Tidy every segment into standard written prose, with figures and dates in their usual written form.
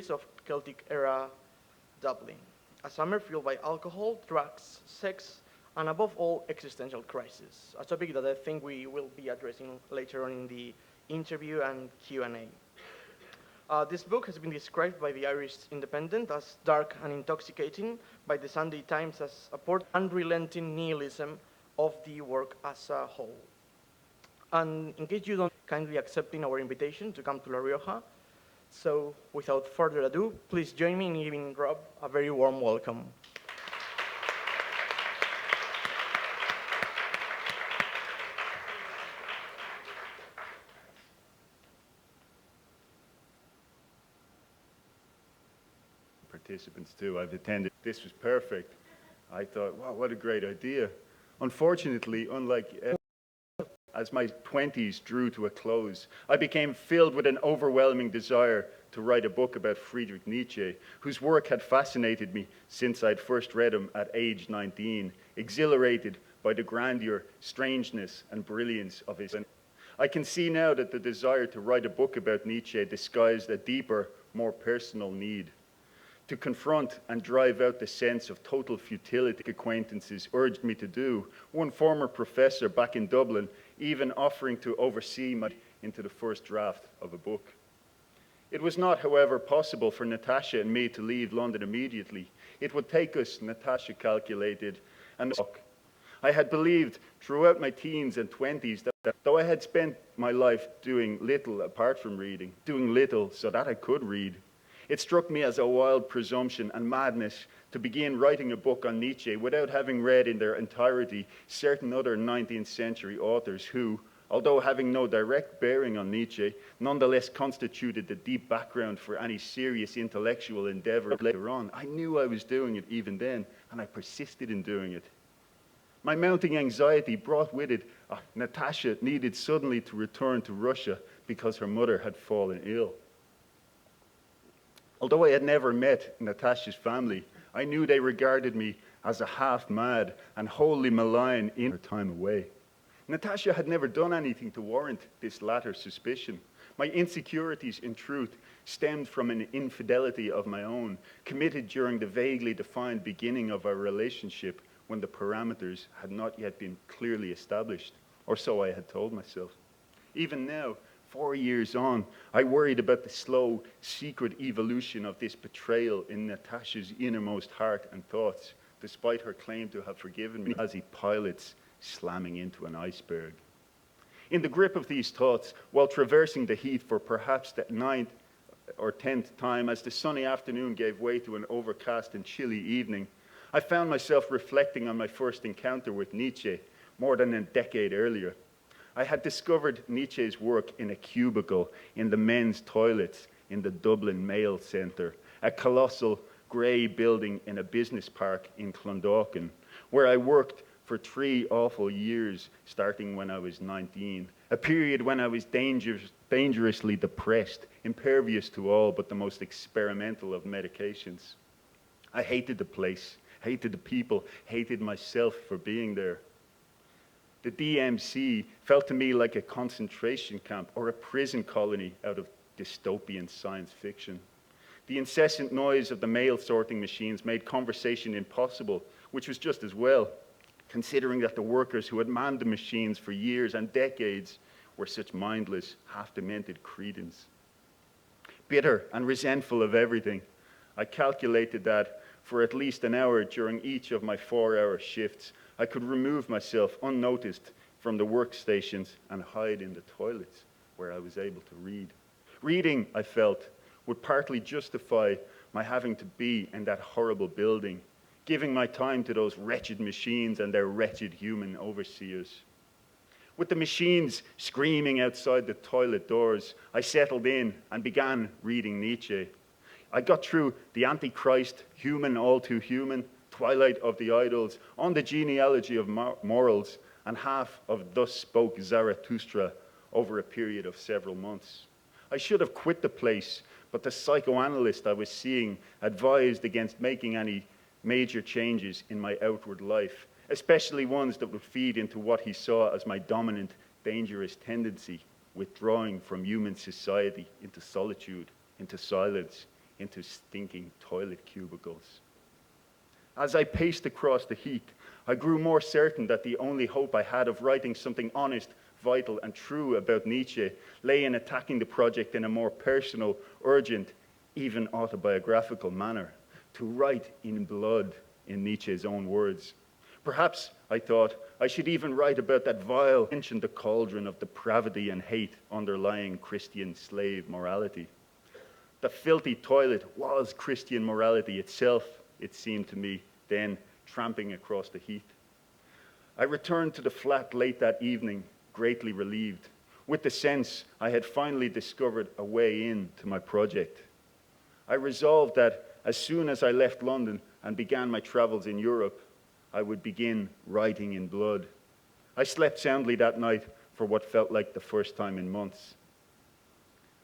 of Celtic-era Dublin. A summer fueled by alcohol, drugs, sex, and above all, existential crisis, a topic that I think we will be addressing later on in the interview and Q&A. This book has been described by the Irish Independent as dark and intoxicating, by the Sunday Times as a unrelenting nihilism of the work as a whole. And in case you don't kindly accepting our invitation to come to La Rioja, so without further ado, please join me in giving Rob a very warm welcome. Participants too. I've attended. This was perfect. I thought, wow, what a great idea. Unfortunately, as my 20s drew to a close, I became filled with an overwhelming desire to write a book about Friedrich Nietzsche, whose work had fascinated me since I'd first read him at age 19, exhilarated by the grandeur, strangeness, and brilliance of his. I can see now that the desire to write a book about Nietzsche disguised a deeper, more personal need. To confront and drive out the sense of total futility acquaintances urged me to do, one former professor back in Dublin even offering to oversee my into the first draft of a book. It was not, however, possible for Natasha and me to leave London immediately. It would take us, Natasha calculated, and I had believed throughout my teens and 20s that though I had spent my life doing little apart from reading, doing little so that I could read, it struck me as a wild presumption and madness to begin writing a book on Nietzsche without having read in their entirety certain other 19th century authors who, although having no direct bearing on Nietzsche, nonetheless constituted the deep background for any serious intellectual endeavor later on. I knew I was doing it even then, and I persisted in doing it. My mounting anxiety brought with it Natasha needed suddenly to return to Russia because her mother had fallen ill. Although I had never met Natasha's family, I knew they regarded me as a half-mad and wholly malign in her time away. Natasha had never done anything to warrant this latter suspicion. My insecurities, in truth, stemmed from an infidelity of my own, committed during the vaguely defined beginning of our relationship when the parameters had not yet been clearly established, or so I had told myself. Even now, 4 years on, I worried about the slow, secret evolution of this betrayal in Natasha's innermost heart and thoughts, despite her claim to have forgiven me as he pilots slamming into an iceberg. In the grip of these thoughts, while traversing the heath for perhaps the 9th or 10th time, as the sunny afternoon gave way to an overcast and chilly evening, I found myself reflecting on my first encounter with Nietzsche more than a decade earlier. I had discovered Nietzsche's work in a cubicle in the men's toilets in the Dublin Mail Centre, a colossal grey building in a business park in Clondalkin, where I worked for 3 awful years, starting when I was 19, a period when I was dangerously depressed, impervious to all but the most experimental of medications. I hated the place, hated the people, hated myself for being there. The DMC felt to me like a concentration camp or a prison colony out of dystopian science fiction. The incessant noise of the mail sorting machines made conversation impossible, which was just as well, considering that the workers who had manned the machines for years and decades were such mindless, half-demented cretins. Bitter and resentful of everything, I calculated that for at least an hour during each of my 4-hour shifts, I could remove myself unnoticed from the workstations and hide in the toilets where I was able to read. Reading, I felt, would partly justify my having to be in that horrible building, giving my time to those wretched machines and their wretched human overseers. With the machines screaming outside the toilet doors, I settled in and began reading Nietzsche. I got through The Antichrist, Human All Too Human, Twilight of the Idols, On the Genealogy of Morals, and half of Thus Spoke Zarathustra over a period of several months. I should have quit the place, but the psychoanalyst I was seeing advised against making any major changes in my outward life, especially ones that would feed into what he saw as my dominant, dangerous tendency, withdrawing from human society into solitude, into silence, into stinking toilet cubicles. As I paced across the heath, I grew more certain that the only hope I had of writing something honest, vital, and true about Nietzsche lay in attacking the project in a more personal, urgent, even autobiographical manner, to write in blood, in Nietzsche's own words. Perhaps, I thought, I should even write about that vile inch in the cauldron of depravity and hate underlying Christian slave morality. The filthy toilet was Christian morality itself, it seemed to me, then tramping across the heath. I returned to the flat late that evening, greatly relieved, with the sense I had finally discovered a way in to my project. I resolved that as soon as I left London and began my travels in Europe, I would begin writing in blood. I slept soundly that night for what felt like the first time in months.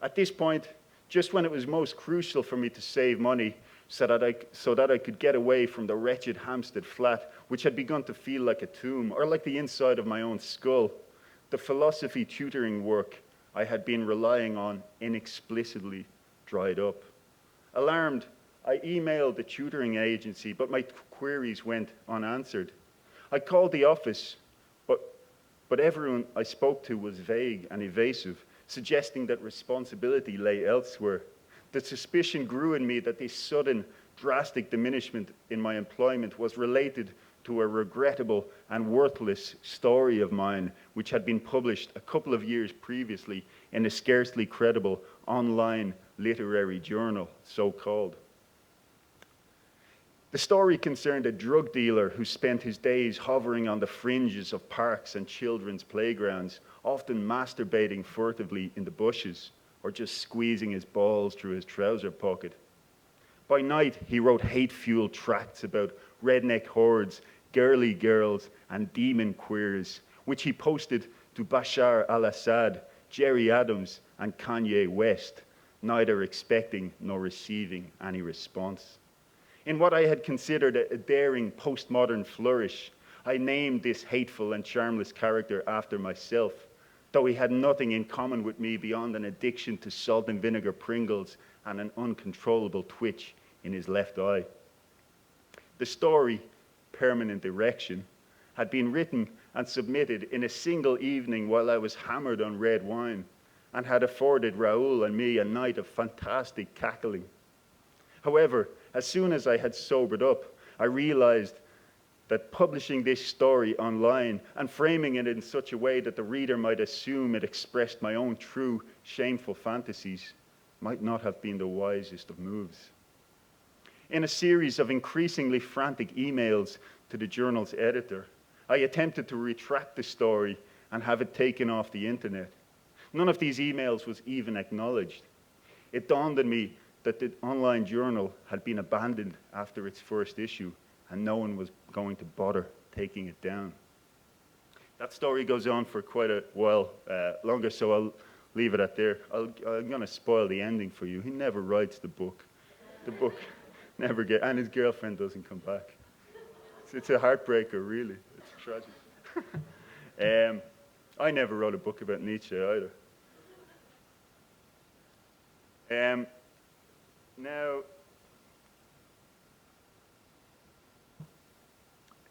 At this point, just when it was most crucial for me to save money so that I could get away from the wretched Hampstead flat, which had begun to feel like a tomb, or like the inside of my own skull, the philosophy tutoring work I had been relying on inexplicably dried up. Alarmed, I emailed the tutoring agency, but my queries went unanswered. I called the office, but everyone I spoke to was vague and evasive, suggesting that responsibility lay elsewhere. The suspicion grew in me that this sudden, drastic diminishment in my employment was related to a regrettable and worthless story of mine, which had been published a couple of years previously in a scarcely credible online literary journal, so-called. The story concerned a drug dealer who spent his days hovering on the fringes of parks and children's playgrounds, often masturbating furtively in the bushes, or just squeezing his balls through his trouser pocket. By night, he wrote hate-fueled tracts about redneck hordes, girly girls, and demon queers, which he posted to Bashar al-Assad, Jerry Adams, and Kanye West, neither expecting nor receiving any response. In what I had considered a daring postmodern flourish, I named this hateful and charmless character after myself, though he had nothing in common with me beyond an addiction to salt and vinegar Pringles and an uncontrollable twitch in his left eye. The story, Permanent Erection, had been written and submitted in a single evening while I was hammered on red wine, and had afforded Raoul and me a night of fantastic cackling. However, as soon as I had sobered up, I realized that publishing this story online and framing it in such a way that the reader might assume it expressed my own true, shameful fantasies might not have been the wisest of moves. In a series of increasingly frantic emails to the journal's editor, I attempted to retract the story and have it taken off the internet. None of these emails was even acknowledged. It dawned on me that the online journal had been abandoned after its first issue, and no one was going to bother taking it down. That story goes on for quite a while longer, so I'll leave it at there. I'm going to spoil the ending for you. He never writes the book. The book never gets, and his girlfriend doesn't come back. It's a heartbreaker, really. It's tragic. I never wrote a book about Nietzsche either. Now,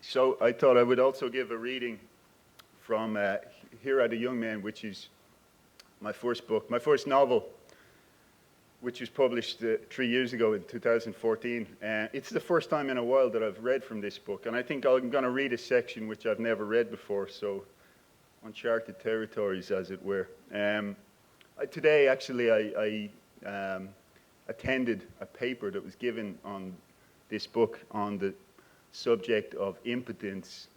so I thought I would also give a reading from Here Are the Young Men, which is my first book, my first novel, which was published 3 years ago in 2014. It's the first time in a while that I've read from this book, and I think I'm going to read a section which I've never read before, so uncharted territories, as it were. Today, actually, I attended a paper that was given on this book on the subject of impotence,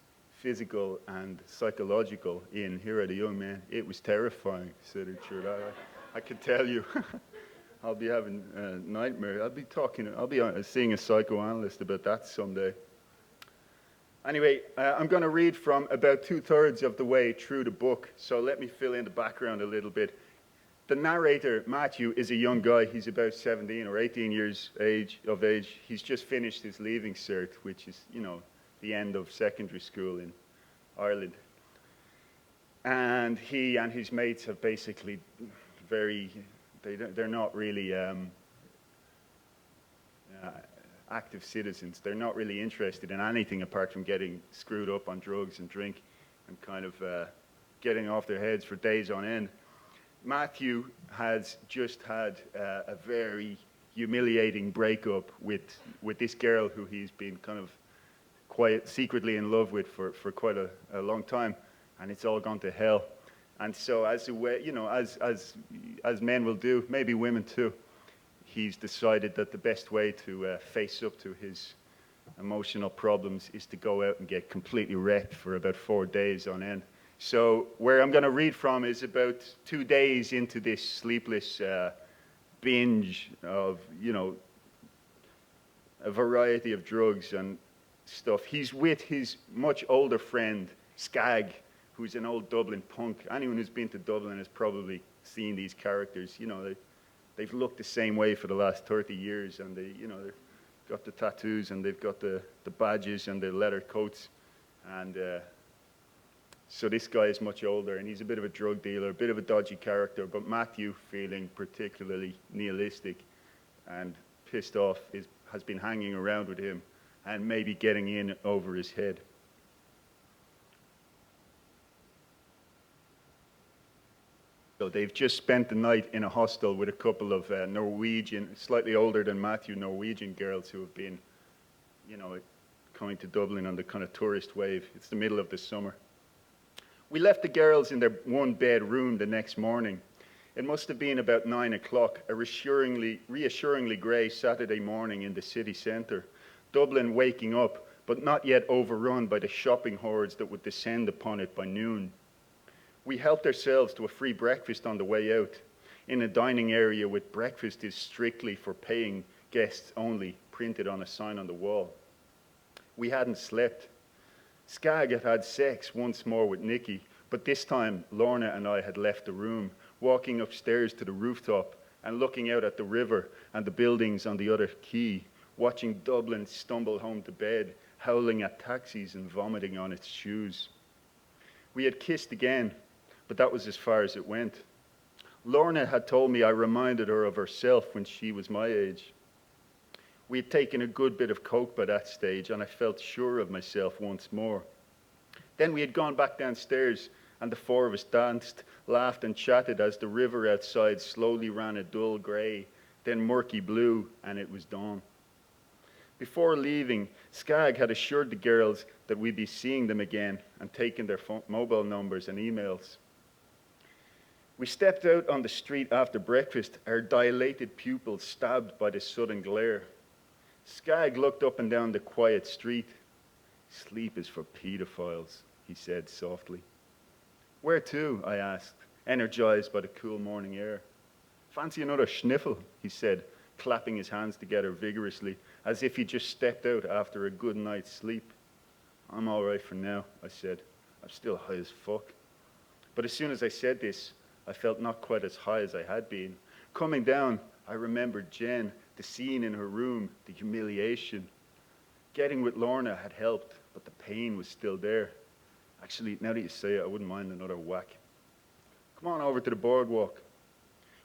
physical and psychological, in Here Are the Young Men. It was terrifying, said Richard. I could tell you. I'll be having a nightmare. I'll be seeing a psychoanalyst about that someday. Anyway, I'm going to read from about 2/3 of the way through the book, so let me fill in the background a little bit. The narrator, Matthew, is a young guy. He's about 17 or 18 years of age. He's just finished his leaving cert, which is, the end of secondary school in Ireland. And he and his mates have basically they're not really active citizens. They're not really interested in anything apart from getting screwed up on drugs and drink and kind of getting off their heads for days on end. Matthew has just had a very humiliating breakup with this girl who he's been kind of quite secretly in love with for quite a long time, and it's all gone to hell. And so as a way, you know, as men will do, maybe women too, he's decided that the best way to face up to his emotional problems is to go out and get completely wrecked for about 4 days on end. So where I'm going to read from is about 2 days into this sleepless binge of, you know, a variety of drugs and stuff. He's with his much older friend, Skag, who's an old Dublin punk. Anyone who's been to Dublin has probably seen these characters. You know, they've looked the same way for the last 30 years, and they've got the tattoos, and they've got the badges and the leather coats. And so this guy is much older, and he's a bit of a drug dealer, a bit of a dodgy character, but Matthew, feeling particularly nihilistic and pissed off, has been hanging around with him and maybe getting in over his head. So they've just spent the night in a hostel with a couple of Norwegian, slightly older than Matthew, Norwegian girls who have been, you know, coming to Dublin on the kind of tourist wave. It's the middle of the summer. We left the girls in their one-bed room the next morning. It must have been about 9 o'clock, a reassuringly grey Saturday morning in the city centre. Dublin waking up, but not yet overrun by the shopping hordes that would descend upon it by noon. We helped ourselves to a free breakfast on the way out, in a dining area with breakfast is strictly for paying guests only, printed on a sign on the wall. We hadn't slept. Skag had had sex once more with Nicky, but this time Lorna and I had left the room, walking upstairs to the rooftop and looking out at the river and the buildings on the other quay, watching Dublin stumble home to bed, howling at taxis and vomiting on its shoes. We had kissed again, but that was as far as it went. Lorna had told me I reminded her of herself when she was my age. We had taken a good bit of coke by that stage, and I felt sure of myself once more. Then we had gone back downstairs, and the four of us danced, laughed and chatted as the river outside slowly ran a dull grey, then murky blue, and it was dawn. Before leaving, Skag had assured the girls that we'd be seeing them again and taken their mobile numbers and emails. We stepped out on the street after breakfast, our dilated pupils stabbed by the sudden glare. Skag looked up and down the quiet street. "Sleep is for pedophiles," he said softly. "Where to?" I asked, energized by the cool morning air. "Fancy another schniffle," he said, clapping his hands together vigorously, as if he just stepped out after a good night's sleep. "I'm all right for now," I said. "I'm still high as fuck." But as soon as I said this, I felt not quite as high as I had been. Coming down, I remembered Jen, the scene in her room, the humiliation. Getting with Lorna had helped, but the pain was still there. Actually, now that you say it, I wouldn't mind another whack. "Come on over to the boardwalk."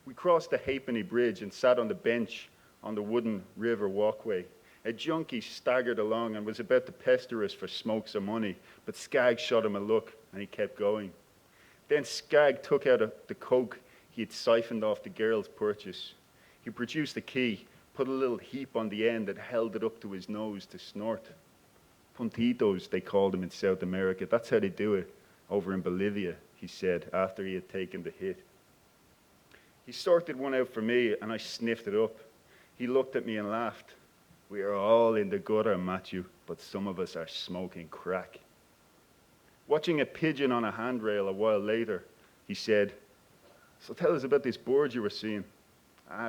We crossed the Halfpenny Bridge and sat on the bench on the wooden river walkway. A junkie staggered along and was about to pester us for smokes or money, but Skag shot him a look and he kept going. Then Skag took out the coke he had siphoned off the girl's purchase. He produced a key, put a little heap on the end and held it up to his nose to snort. Puntitos, they called them in South America. That's how they do it over in Bolivia, he said, after he had taken the hit. He sorted one out for me, and I sniffed it up. He looked at me and laughed. "We are all in the gutter, Matthew, but some of us are smoking crack." Watching a pigeon on a handrail a while later, he said, "So tell us about this bird you were seeing."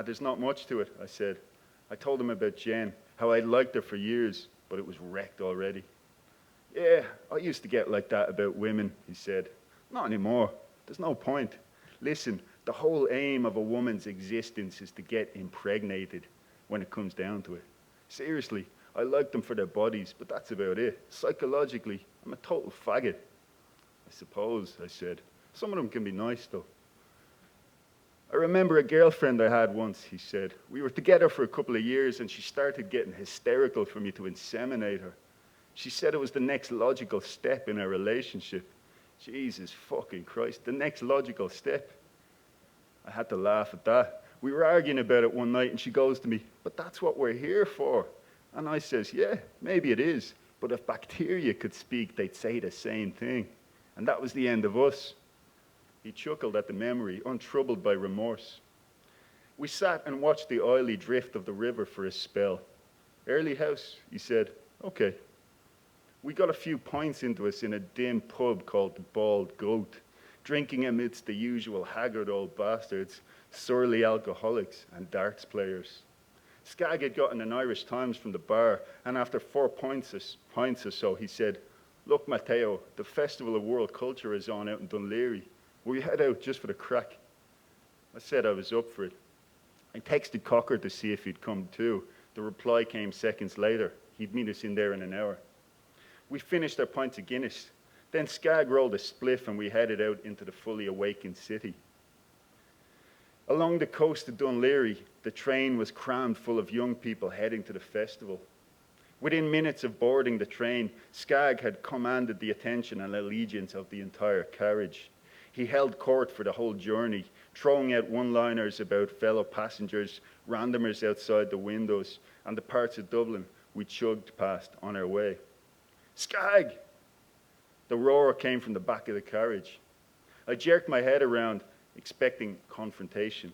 There's not much to it," I said. I told him about Jen, how I'd liked her for years, but it was wrecked already. "Yeah, I used to get like that about women," he said. "Not anymore. There's no point. Listen, the whole aim of a woman's existence is to get impregnated when it comes down to it. Seriously, I like them for their bodies, but that's about it. Psychologically, I'm a total faggot." "I suppose," I said. "Some of them can be nice, though." I remember a girlfriend I had once, he said. We were together for a couple of years and she started getting hysterical for me to inseminate her. She said it was the next logical step in our relationship. Jesus fucking Christ, the next logical step. I had to laugh at that. We were arguing about it one night and she goes to me, but that's what we're here for. And I says, yeah, maybe it is. But if bacteria could speak, they'd say the same thing. And that was the end of us. He chuckled at the memory, untroubled by remorse. We sat and watched the oily drift of the river for a spell. Early house, he said, okay. We got a few pints into us in a dim pub called the Bald Goat, drinking amidst the usual haggard old bastards, surly alcoholics, and darts players. Skag had gotten an Irish Times from the bar, and after 4 pints or so, he said, look, Matteo, the Festival of World Culture is on out in Dunleary. Will you head out just for the crack? I said I was up for it. I texted Cocker to see if he'd come too. The reply came seconds later. He'd meet us in there in an hour. We finished our pints of Guinness. Then Skag rolled a spliff and we headed out into the fully awakened city. Along the coast of Dunleary, the train was crammed full of young people heading to the festival. Within minutes of boarding the train, Skag had commanded the attention and allegiance of the entire carriage. He held court for the whole journey, throwing out one-liners about fellow passengers, randomers outside the windows, and the parts of Dublin we chugged past on our way. Skag! The roar came from the back of the carriage. I jerked my head around, expecting confrontation.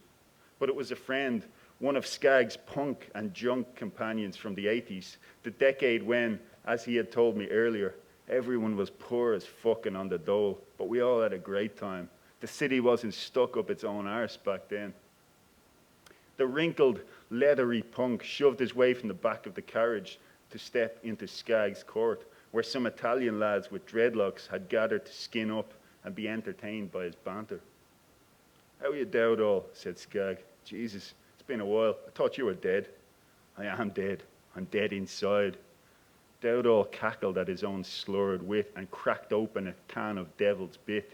But it was a friend, one of Skag's punk and junk companions from the 80s, the decade when, as he had told me earlier, everyone was poor as fucking on the dole, but we all had a great time. The city wasn't stuck up its own arse back then. The wrinkled, leathery punk shoved his way from the back of the carriage to step into Skag's court, where some Italian lads with dreadlocks had gathered to skin up and be entertained by his banter. How are you, Dowdall? Said Skag. Jesus, it's been a while. I thought you were dead. I am dead. I'm dead inside. Dowdall cackled at his own slurred wit and cracked open a can of Devil's Bit.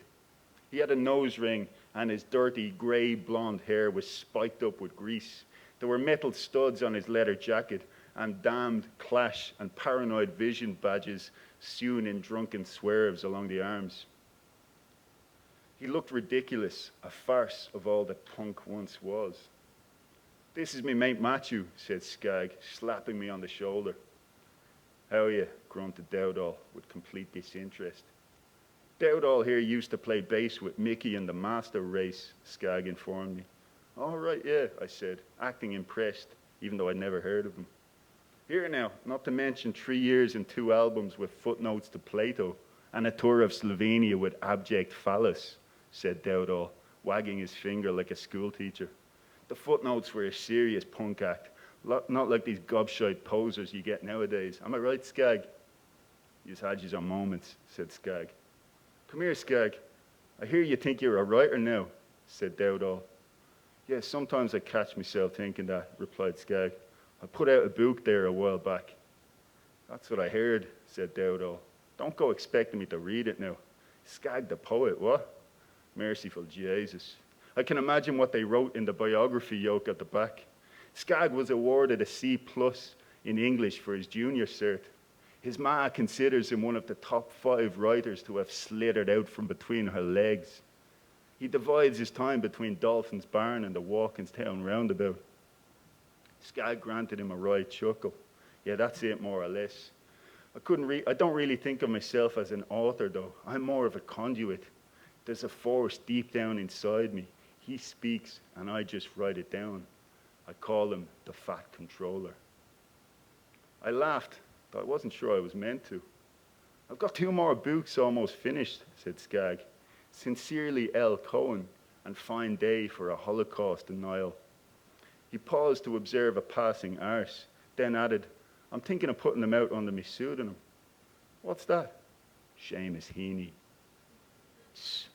He had a nose ring and his dirty grey blonde hair was spiked up with grease. There were metal studs on his leather jacket and damned Clash and Paranoid Vision badges sewn in drunken swerves along the arms. He looked ridiculous, a farce of all that punk once was. This is me mate Matthew, said Skag, slapping me on the shoulder. How are you? Grunted Dowdall with complete disinterest. Dowdall here used to play bass with Mickey in the Master Race, Skag informed me. All right, yeah, I said, acting impressed, even though I'd never heard of him. Here now, not to mention 3 years and 2 albums with footnotes to Plato, and a tour of Slovenia with abject phallus, said Dowdall, wagging his finger like a schoolteacher. The footnotes were a serious punk act, not like these gobshite posers you get nowadays. Am I right, Skag? You've had your moments, said Skag. Come here, Skag. I hear you think you're a writer now, said Dowdall. Yeah, sometimes I catch myself thinking that, replied Skag. I put out a book there a while back. That's what I heard, said Dowdall. Don't go expecting me to read it now. Skag the poet, what? Merciful Jesus. I can imagine what they wrote in the biography yoke at the back. Skag was awarded a C+ in English for his junior cert. His ma considers him one of the top 5 writers to have slithered out from between her legs. He divides his time between Dolphin's Barn and the Walkinstown roundabout. Skag granted him a wry chuckle. Yeah, that's it, more or less. I don't really think of myself as an author, though. I'm more of a conduit. There's a force deep down inside me. He speaks, and I just write it down. I call him the Fat Controller. I laughed, though I wasn't sure I was meant to. I've got 2 more books almost finished, said Skag. Sincerely, L. Cohen, and Fine Day for a Holocaust Denial. He paused to observe a passing arse, then added, I'm thinking of putting them out under my pseudonym. What's that? Seamus Heaney.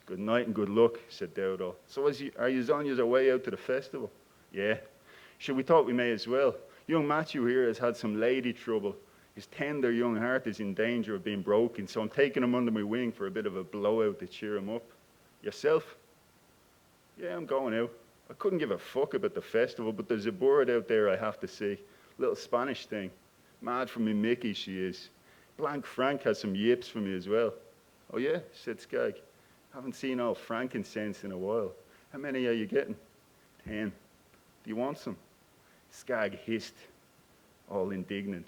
Good night and good luck, said Dowdall. So are you on your way out to the festival? Yeah. Sure, we thought we may as well. Young Matthew here has had some lady trouble. His tender young heart is in danger of being broken, so I'm taking him under my wing for a bit of a blowout to cheer him up. Yourself? Yeah, I'm going out. I couldn't give a fuck about the festival, but there's a bird out there I have to see. Little Spanish thing. Mad for me Mickey, she is. Blank Frank has some yips for me as well. Oh yeah, said Skag. Haven't seen all frankincense in a while. How many are you getting? 10. Do you want some? Skag hissed, all indignant.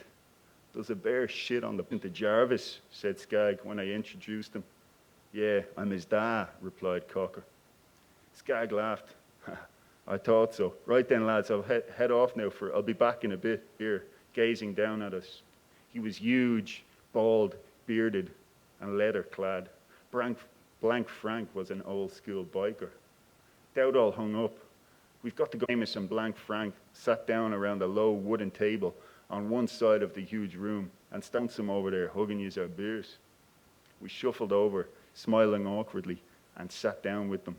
Does a bear shit on the Jarvis, said Skag when I introduced him. Yeah, I'm his da, replied Cocker. Skag laughed. I thought so. Right then, lads, I'll head off now I'll be back in a bit, here, gazing down at us. He was huge, bald, bearded, and leather-clad. Blank Frank was an old-school biker. Dowdall hung up. We've got to go. Amos and Blank Frank sat down around a low wooden table on one side of the huge room and stand some over there hugging us our beers. We shuffled over, smiling awkwardly, and sat down with them.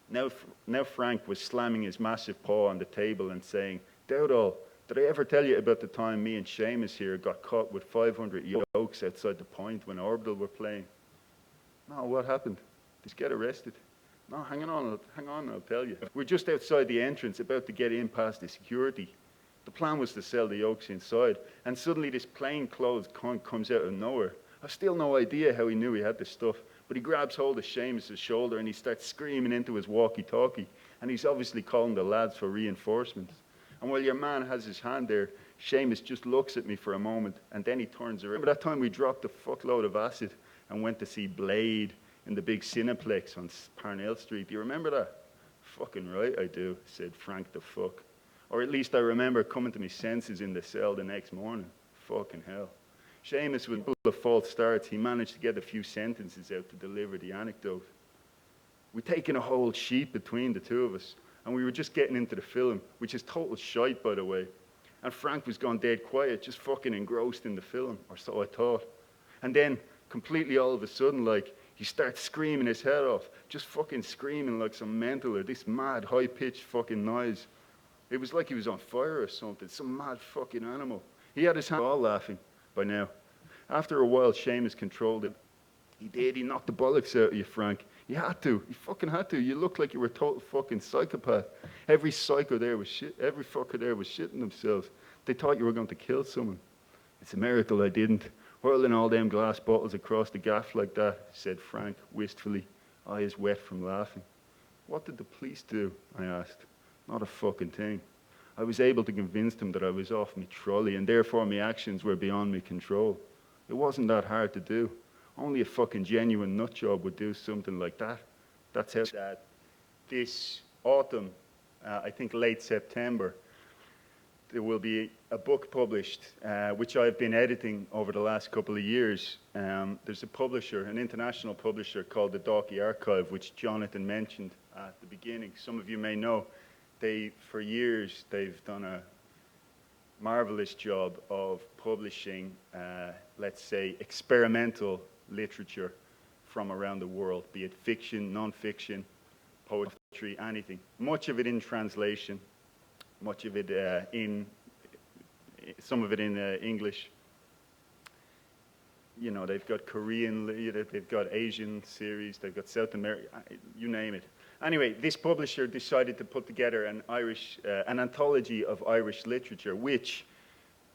Now Frank was slamming his massive paw on the table and saying, Dowdall, did I ever tell you about the time me and Seamus here got caught with 500 yokes outside the point when Orbital were playing? No, what happened? Did you get arrested? No, hang on, I'll tell you. We're just outside the entrance, about to get in past the security. The plan was to sell the yokes inside, and suddenly this plainclothes cunt comes out of nowhere. I've still no idea how he knew he had the stuff, but he grabs hold of Seamus' shoulder and he starts screaming into his walkie-talkie, and he's obviously calling the lads for reinforcements. And while your man has his hand there, Seamus just looks at me for a moment, and then he turns around. Remember that time we dropped a fuckload of acid and went to see Blade in the big Cineplex on Parnell Street? Do you remember that? Fucking right I do, said Frank the fuck. Or at least I remember coming to my senses in the cell the next morning. Fucking hell. Seamus, with the false starts, he managed to get a few sentences out to deliver the anecdote. We'd taken a whole sheet between the two of us, and we were just getting into the film, which is total shite, by the way. And Frank was gone dead quiet, just fucking engrossed in the film, or so I thought. And then, completely all of a sudden, like, he starts screaming his head off, just fucking screaming like some mental or this mad, high-pitched fucking noise. It was like he was on fire or something, some mad fucking animal. He had his hand all laughing by now. After a while, Seamus controlled him. He did, he knocked the bollocks out of you, Frank. He had to, he fucking had to. You looked like you were a total fucking psychopath. Every fucker there was shitting themselves. They thought you were going to kill someone. It's a miracle I didn't. Whirling all them glass bottles across the gaff like that, said Frank wistfully, eyes wet from laughing. What did the police do? I asked. Not a fucking thing. I was able to convince them that I was off me trolley, and therefore my actions were beyond my control. It wasn't that hard to do. Only a fucking genuine nutjob would do something like that. That's how that this autumn, I think late September, there will be a book published, which I've been editing over the last couple of years. There's a publisher, an international publisher called the Dalkey Archive, which Jonathan mentioned at the beginning. Some of you may know. For years, they've done a marvelous job of publishing, let's say, experimental literature from around the world, be it fiction, non-fiction, poetry, anything. Much of it in translation, much of it some of it in English. You know, they've got Korean, they've got Asian series, they've got South America, you name it. Anyway, this publisher decided to put together an anthology of Irish literature, which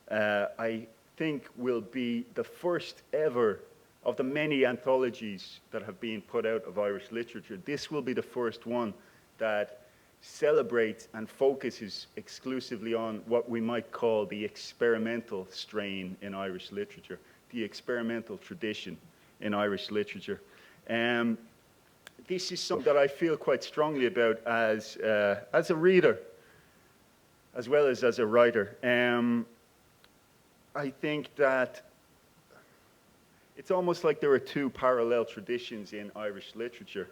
I think will be the first ever of the many anthologies that have been put out of Irish literature. This will be the first one that celebrates and focuses exclusively on what we might call the experimental strain in Irish literature, the experimental tradition in Irish literature. This is something that I feel quite strongly about as a reader, as well as a writer. I think that it's almost like there are two parallel traditions in Irish literature.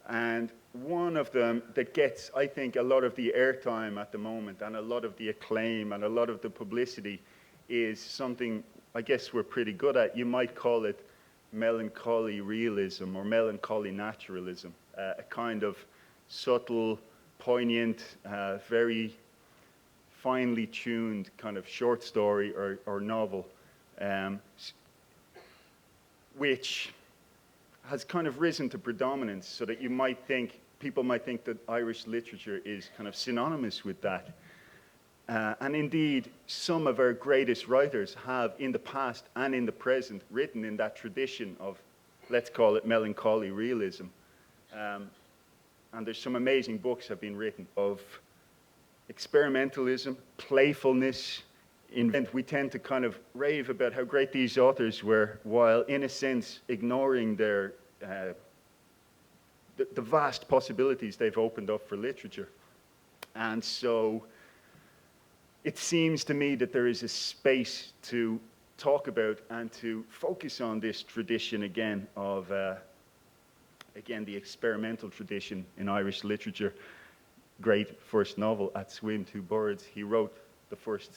And one of them that gets, I think, a lot of the airtime at the moment and a lot of the acclaim and a lot of the publicity is something I guess we're pretty good at. You might call it melancholy realism or melancholy naturalism, a kind of subtle, poignant, very finely tuned kind of short story or novel, which has kind of risen to predominance, so that you might think people might think that Irish literature is kind of synonymous with that. And indeed, some of our greatest writers have, in the past and in the present, written in that tradition of, let's call it, melancholy realism. And there's some amazing books have been written of experimentalism, playfulness. We tend to kind of rave about how great these authors were, while in a sense ignoring their the vast possibilities they've opened up for literature. And so it seems to me that there is a space to talk about and to focus on this tradition again of, again, the experimental tradition in Irish literature. Great first novel, At Swim, Two Birds. He wrote the first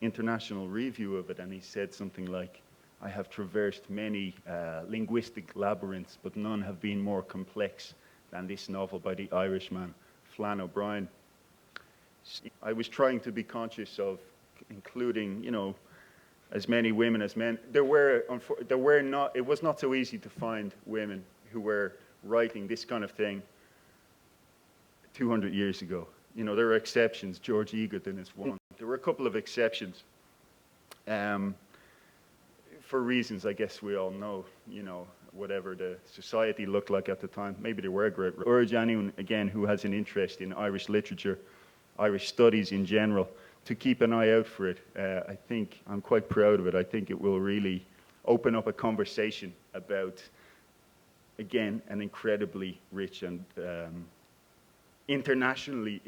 international review of it, and he said something like, I have traversed many linguistic labyrinths, but none have been more complex than this novel by the Irishman, Flann O'Brien. I was trying to be conscious of including, you know, as many women as men. It was not so easy to find women who were writing this kind of thing 200 years ago. You know, there were exceptions. George Egerton is one. There were a couple of exceptions. For reasons I guess we all know, you know, whatever the society looked like at the time. Maybe they were great. I urge anyone, again, who has an interest in Irish literature, Irish studies in general, to keep an eye out for it. I think, I'm quite proud of it. I think it will really open up a conversation about, again, an incredibly rich and internationally...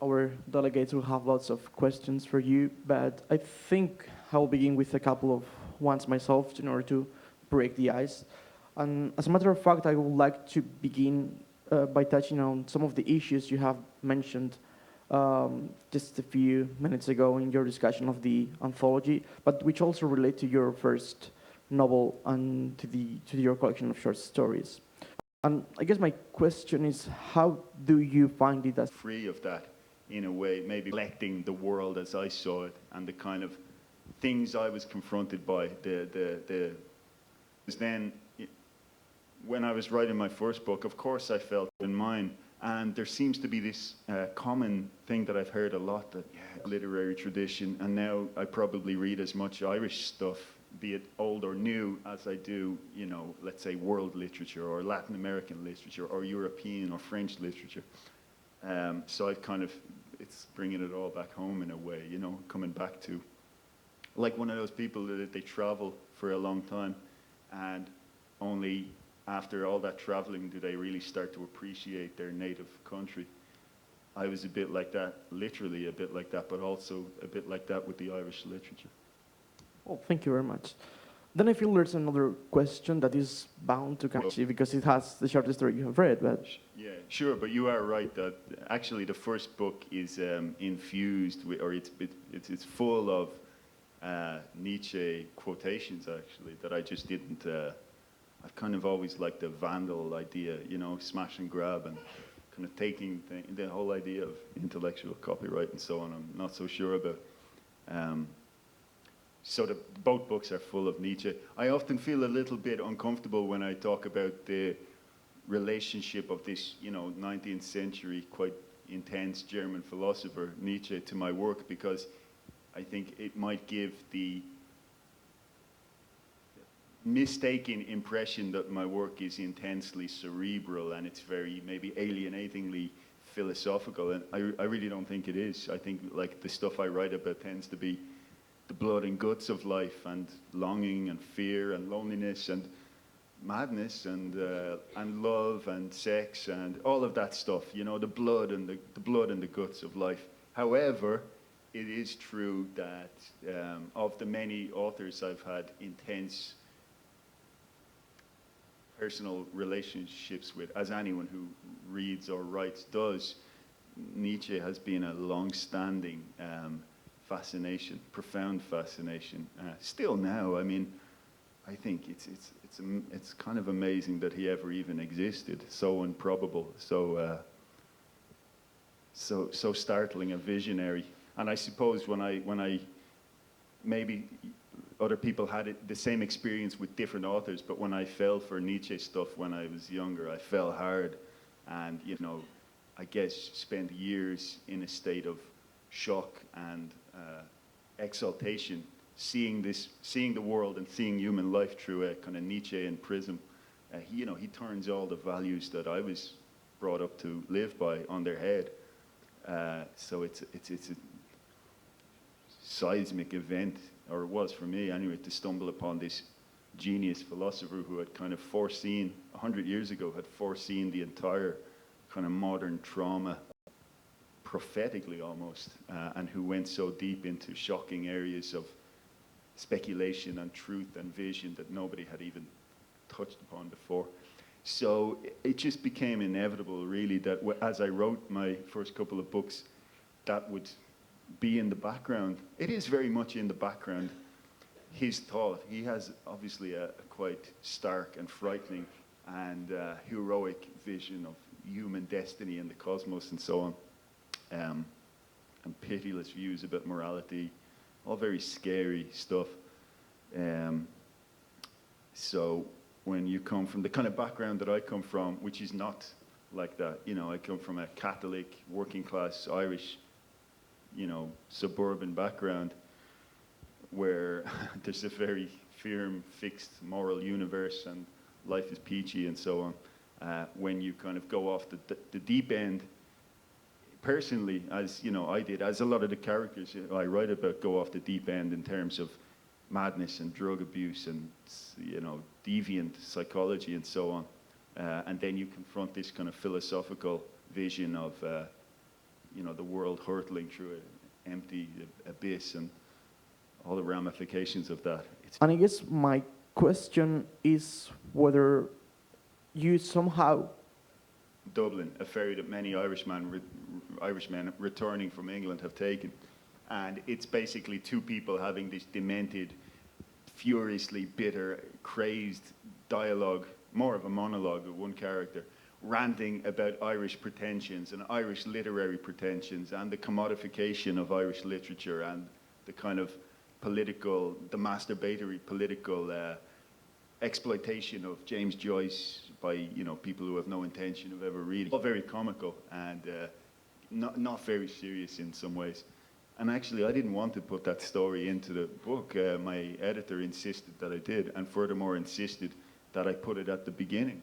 Our delegates will have lots of questions for you, but I think I will begin with a couple of ones myself in order to break the ice. And as a matter of fact, I would like to begin by touching on some of the issues you have mentioned just a few minutes ago in your discussion of the anthology, but which also relate to your first novel and to your collection of short stories. And I guess my question is, how do you find it as... Free of that, in a way, maybe reflecting the world as I saw it, and the kind of things I was confronted by. Then, when I was writing my first book, of course I felt in mine, and there seems to be this common thing that I've heard a lot, that literary tradition, and now I probably read as much Irish stuff, be it old or new, as I do, you know, let's say world literature or Latin American literature or European or French literature. So I've kind of, it's bringing it all back home in a way, you know, coming back to, like one of those people that they travel for a long time, and only after all that traveling do they really start to appreciate their native country. I was a bit like that, literally a bit like that, but also a bit like that with the Irish literature. Well, thank you very much. Then I feel there's another question that is bound to come, because it has the short story you have read, but... Yeah, sure, but you are right that actually the first book is infused with, or it's full of Nietzsche quotations, actually, that I just didn't... I've kind of always liked the vandal idea, you know, smash and grab, and kind of taking the whole idea of intellectual copyright and so on, I'm not so sure about. So both books are full of Nietzsche. I often feel a little bit uncomfortable when I talk about the relationship of this, you know, 19th century, quite intense German philosopher, Nietzsche, to my work, because I think it might give the mistaken impression that my work is intensely cerebral and it's very maybe alienatingly philosophical, and I really don't think it is. I think like the stuff I write about tends to be the blood and guts of life, and longing and fear and loneliness and madness and love and sex and all of that stuff, you know, the blood and the guts of life. However, it is true that of the many authors I've had intense personal relationships with, as anyone who reads or writes does, Nietzsche has been a long-standing fascination, profound fascination. Still now, I mean, I think it's kind of amazing that he ever even existed. So improbable, so startling, a visionary. And I suppose when I maybe other people had the same experience with different authors, but when I fell for Nietzsche stuff when I was younger, I fell hard. and, you know, I guess spent years in a state of shock and exaltation, seeing the world and seeing human life through a kind of Nietzschean prism. He turns all the values that I was brought up to live by on their head. So it's a seismic event, or it was for me anyway, to stumble upon this genius philosopher who had kind of foreseen, 100 years ago, had foreseen the entire kind of modern trauma, prophetically almost, and who went so deep into shocking areas of speculation and truth and vision that nobody had even touched upon before. So it just became inevitable, really, that as I wrote my first couple of books, that would be in the background. It is very much in the background, his thought. He has obviously a quite stark and frightening and heroic vision of human destiny and the cosmos and so on, and pitiless views about morality, all very scary stuff. So when you come from the kind of background that I come from, which is not like that, you know, I come from a Catholic, working class, Irish, you know, suburban background where there's a very firm, fixed moral universe and life is peachy and so on. When you kind of go off the deep end, personally, as you know, I did, as a lot of the characters I write about go off the deep end in terms of madness and drug abuse and, you know, deviant psychology and so on. And then you confront this kind of philosophical vision of, you know, the world hurtling through an empty abyss and all the ramifications of that. And I guess my question is whether you somehow... Dublin, a ferry that many Irishmen returning from England have taken. And it's basically two people having this demented, furiously bitter, crazed dialogue, more of a monologue of one character, ranting about Irish pretensions and Irish literary pretensions and the commodification of Irish literature and the kind of political, the masturbatory political exploitation of James Joyce by, you know, people who have no intention of ever reading. All very comical and not very serious in some ways. And actually, I didn't want to put that story into the book. My editor insisted that I did, and furthermore insisted that I put it at the beginning.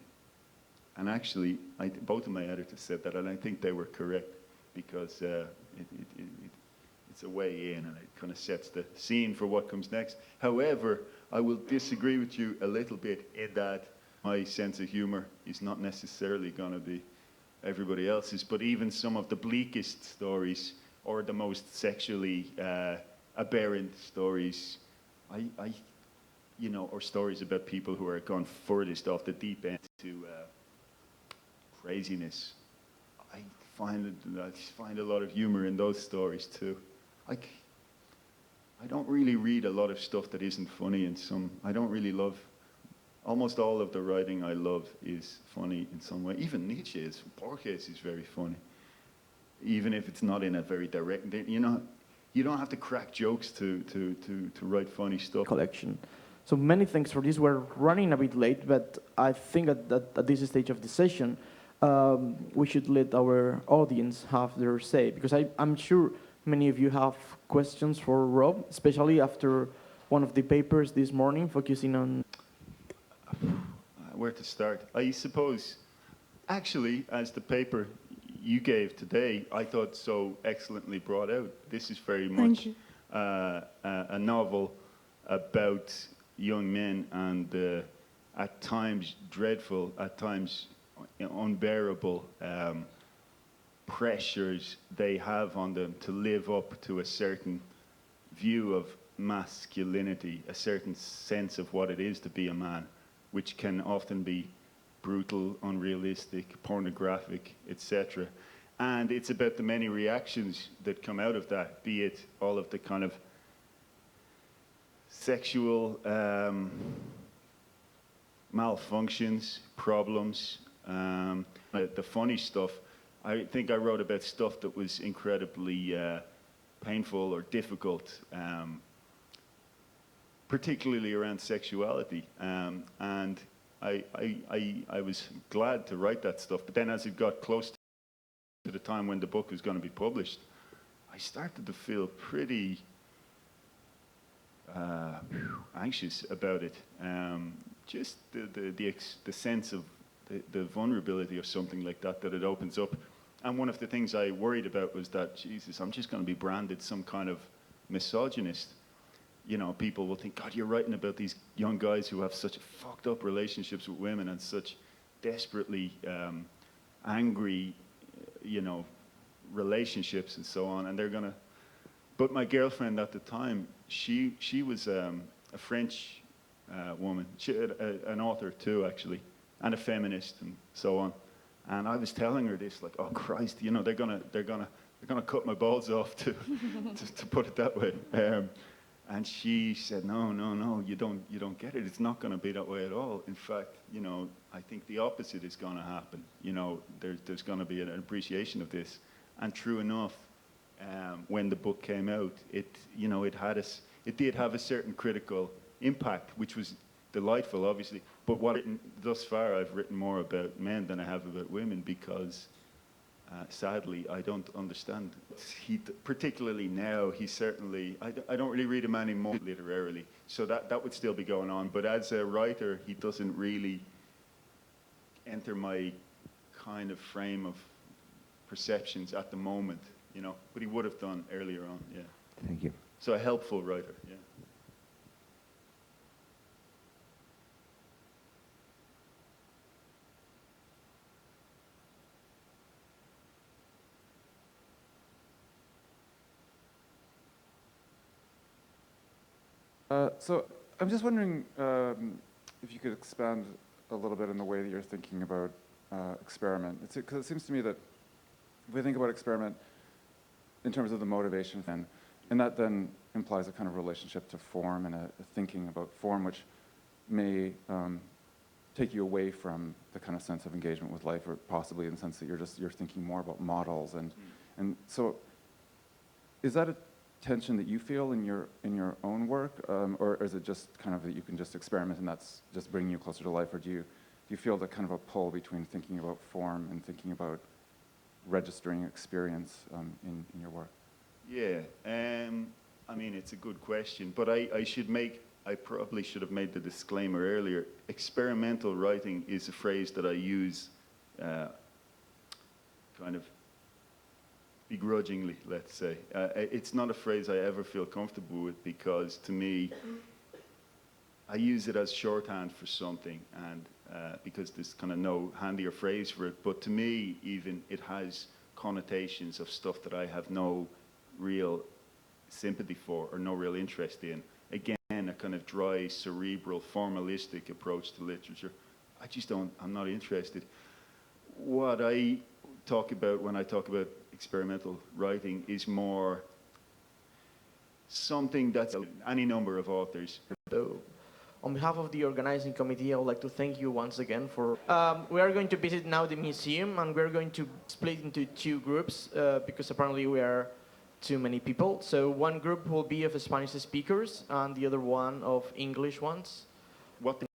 And actually, both of my editors said that, and I think they were correct, because it's a way in, and it kind of sets the scene for what comes next. However, I will disagree with you a little bit in that my sense of humor is not necessarily going to be everybody else's, but even some of the bleakest stories or the most sexually aberrant stories, you know, or stories about people who are gone furthest off the deep end to craziness. I find a lot of humor in those stories too. I don't really read a lot of stuff that isn't funny in some. I don't really love. Almost all of the writing I love is funny in some way. Even Nietzsche's, Borges is very funny. Even if it's not in a very direct, you know, you don't have to crack jokes to write funny stuff. Collection. So many thanks for this. We're running a bit late, but I think at this stage of the session, we should let our audience have their say, because I'm sure many of you have questions for Rob, especially after one of the papers this morning focusing on... Where to start? I suppose, actually, as the paper you gave today, I thought so excellently brought out. This is very much a novel about young men and at times dreadful, at times unbearable pressures they have on them to live up to a certain view of masculinity, a certain sense of what it is to be a man, which can often be brutal, unrealistic, pornographic, etc. And it's about the many reactions that come out of that, be it all of the kind of sexual malfunctions, problems, the funny stuff. I think I wrote about stuff that was incredibly painful or difficult, particularly around sexuality. And I was glad to write that stuff, but then as it got close to the time when the book was going to be published, I started to feel pretty anxious about it. Just the sense of the vulnerability of something like that it opens up. And one of the things I worried about was that, Jesus, I'm just going to be branded some kind of misogynist. You know, people will think, God, you're writing about these young guys who have such fucked up relationships with women and such desperately angry, you know, relationships and so on, and they're going to... But my girlfriend at the time, she was a French woman, an author too, actually, and a feminist and so on. And I was telling her this, like, oh Christ, you know, they're gonna cut my balls off, to put it that way. And she said, no, you don't get it. It's not going to be that way at all. In fact, you know, I think the opposite is going to happen. You know, there's going to be an appreciation of this. And true enough, when the book came out, it did have a certain critical impact, which was delightful, obviously. But thus far, I've written more about men than I have about women because, sadly, I don't understand. Particularly now, he's certainly... I don't really read him anymore literarily, so that would still be going on. But as a writer, he doesn't really enter my kind of frame of perceptions at the moment, you know. But he would have done earlier on, yeah. Thank you. So a helpful writer, yeah. So I'm just wondering if you could expand a little bit on the way that you're thinking about experiment. Because it seems to me that if we think about experiment in terms of the motivation, and that then implies a kind of relationship to form and a thinking about form, which may take you away from the kind of sense of engagement with life, or possibly in the sense that you're thinking more about models. And so is that a tension that you feel in your own work, or is it just kind of that you can just experiment and that's just bringing you closer to life, or do you feel the kind of a pull between thinking about form and thinking about registering experience in your work? Yeah, I mean, it's a good question, but I probably should have made the disclaimer earlier. Experimental writing is a phrase that I use kind of begrudgingly, let's say. It's not a phrase I ever feel comfortable with because, to me, I use it as shorthand for something, and because there's kind of no handier phrase for it. But to me, even, it has connotations of stuff that I have no real sympathy for or no real interest in. Again, a kind of dry, cerebral, formalistic approach to literature. I'm not interested. What I talk about when I talk about experimental writing is more something that's any number of authors. So, on behalf of the organizing committee, I would like to thank you once again for... we are going to visit now the museum, and we're going to split into two groups because apparently we are too many people. So one group will be of Spanish speakers and the other one of English ones. What